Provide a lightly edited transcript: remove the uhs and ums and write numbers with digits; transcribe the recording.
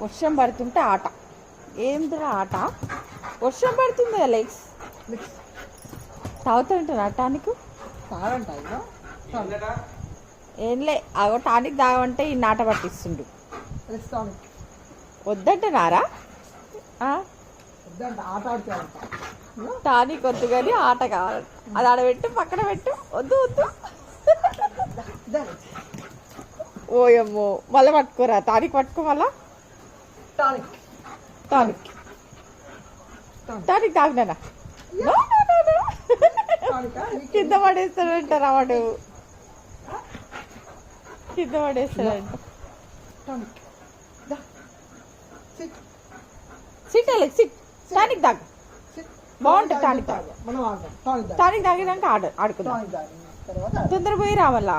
వర్షం పడుతుంటే ఆట. ఏందిరా ఆట? వర్షం పడుతుంది అలెక్స్. తాగుతుంటారా టానిక్? ఏంలే అగో టానిక్ తాగమంటే ఈ నాట పట్టిస్తుండు. వద్దంటున్నారా? టానిక్ వద్దు కానీ ఆట కావాలి. అది ఆడబెట్టు, పక్కన పెట్టు. వద్దు వద్దు. ఓయమ్మో మళ్ళీ పట్టుకోరా. టానిక్ పట్టుకో మళ్ళా. టానిక్ తాగినా కింద పడేస్తాడంటారా వాడు? కింద పడేస్తాడంట. Sit Alex sit. టానిక్ తాగు. బాగుంటుంది టానిక్ తాగు. టానిక్ తాగినాక ఆడుకుందాం. తొందర పోయి రావాలా?